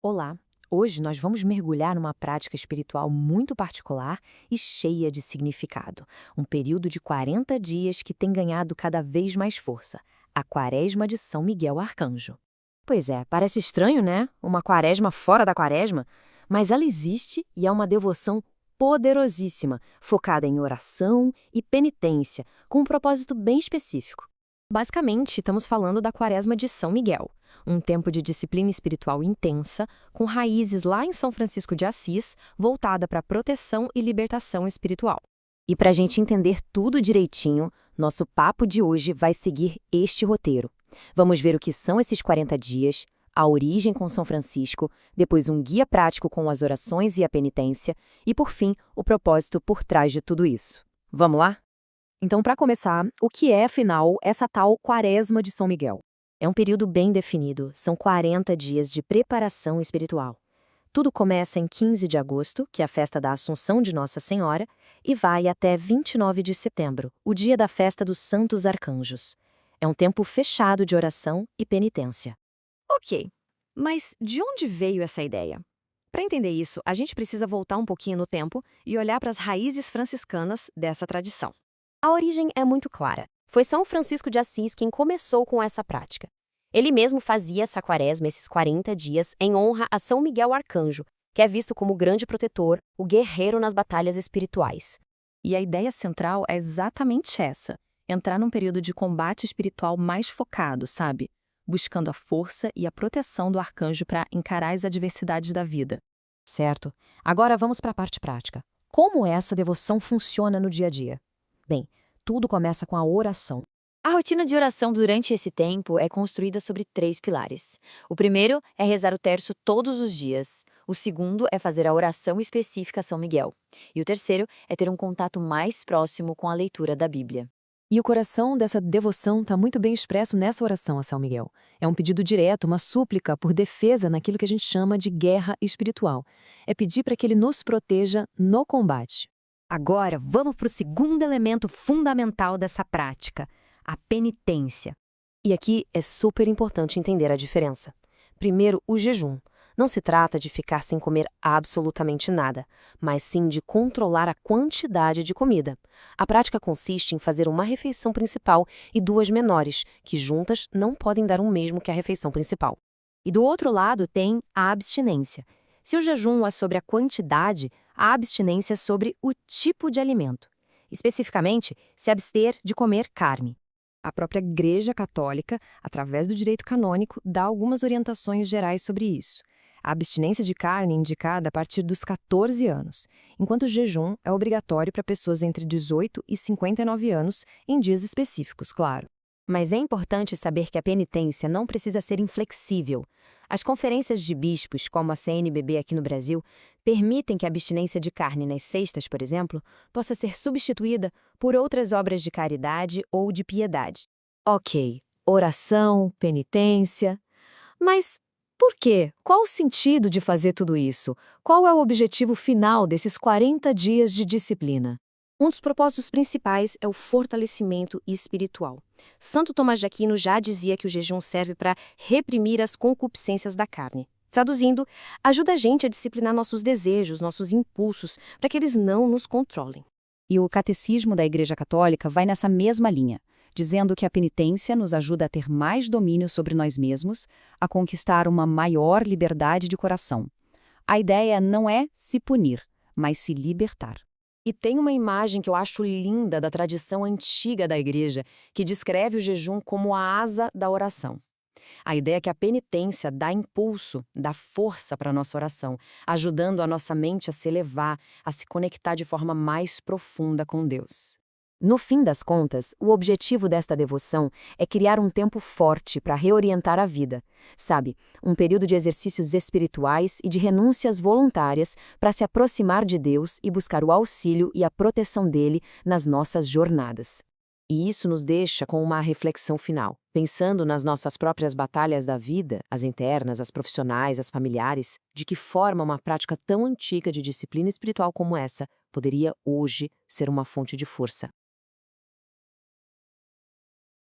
Olá! Hoje nós vamos mergulhar numa prática espiritual muito particular e cheia de significado. Um período de 40 dias que tem ganhado cada vez mais força. A Quaresma de São Miguel Arcanjo. Pois é, parece estranho, né? Uma quaresma fora da quaresma. Mas ela existe e é uma devoção poderosíssima, focada em oração e penitência, com um propósito bem específico. Basicamente, estamos falando da Quaresma de São Miguel, um tempo de disciplina espiritual intensa, com raízes lá em São Francisco de Assis, voltada para proteção e libertação espiritual. E para a gente entender tudo direitinho, nosso papo de hoje vai seguir este roteiro. Vamos ver o que são esses 40 dias, a origem com São Francisco, depois um guia prático com as orações e a penitência, e por fim, o propósito por trás de tudo isso. Vamos lá? Então, para começar, o que é, afinal, essa tal Quaresma de São Miguel? É um período bem definido, são 40 dias de preparação espiritual. Tudo começa em 15 de agosto, que é a festa da Assunção de Nossa Senhora, e vai até 29 de setembro, o dia da festa dos Santos Arcanjos. É um tempo fechado de oração e penitência. Ok, mas de onde veio essa ideia? Para entender isso, a gente precisa voltar um pouquinho no tempo e olhar para as raízes franciscanas dessa tradição. A origem é muito clara. Foi São Francisco de Assis quem começou com essa prática. Ele mesmo fazia essa quaresma, esses 40 dias, em honra a São Miguel Arcanjo, que é visto como o grande protetor, o guerreiro nas batalhas espirituais. E a ideia central é exatamente essa: entrar num período de combate espiritual mais focado, sabe? Buscando a força e a proteção do arcanjo para encarar as adversidades da vida. Certo. Agora vamos para a parte prática. Como essa devoção funciona no dia a dia? Bem, tudo começa com a oração. A rotina de oração durante esse tempo é construída sobre 3 pilares. O primeiro é rezar o terço todos os dias. O segundo é fazer a oração específica a São Miguel. E o terceiro é ter um contato mais próximo com a leitura da Bíblia. E o coração dessa devoção está muito bem expresso nessa oração a São Miguel. É um pedido direto, uma súplica por defesa naquilo que a gente chama de guerra espiritual. É pedir para que ele nos proteja no combate. Agora, vamos para o segundo elemento fundamental dessa prática, a penitência. E aqui é super importante entender a diferença. Primeiro, o jejum. Não se trata de ficar sem comer absolutamente nada, mas sim de controlar a quantidade de comida. A prática consiste em fazer uma refeição principal e 2 menores, que juntas não podem dar o mesmo que a refeição principal. E do outro lado tem a abstinência. Se o jejum é sobre a quantidade, a abstinência é sobre o tipo de alimento. Especificamente, se abster de comer carne. A própria Igreja Católica, através do direito canônico, dá algumas orientações gerais sobre isso. A abstinência de carne é indicada a partir dos 14 anos, enquanto o jejum é obrigatório para pessoas entre 18 e 59 anos, em dias específicos, claro. Mas é importante saber que a penitência não precisa ser inflexível. As conferências de bispos, como a CNBB aqui no Brasil, permitem que a abstinência de carne nas sextas, por exemplo, possa ser substituída por outras obras de caridade ou de piedade. Ok, oração, penitência. Mas por quê? Qual o sentido de fazer tudo isso? Qual é o objetivo final desses 40 dias de disciplina? Um dos propósitos principais é o fortalecimento espiritual. Santo Tomás de Aquino já dizia que o jejum serve para reprimir as concupiscências da carne. Traduzindo, ajuda a gente a disciplinar nossos desejos, nossos impulsos, para que eles não nos controlem. E o Catecismo da Igreja Católica vai nessa mesma linha, dizendo que a penitência nos ajuda a ter mais domínio sobre nós mesmos, a conquistar uma maior liberdade de coração. A ideia não é se punir, mas se libertar. E tem uma imagem que eu acho linda da tradição antiga da Igreja, que descreve o jejum como a asa da oração. A ideia é que a penitência dá impulso, dá força para a nossa oração, ajudando a nossa mente a se elevar, a se conectar de forma mais profunda com Deus. No fim das contas, o objetivo desta devoção é criar um tempo forte para reorientar a vida, sabe? Um período de exercícios espirituais e de renúncias voluntárias para se aproximar de Deus e buscar o auxílio e a proteção dele nas nossas jornadas. E isso nos deixa com uma reflexão final, pensando nas nossas próprias batalhas da vida, as internas, as profissionais, as familiares, de que forma uma prática tão antiga de disciplina espiritual como essa poderia hoje ser uma fonte de força.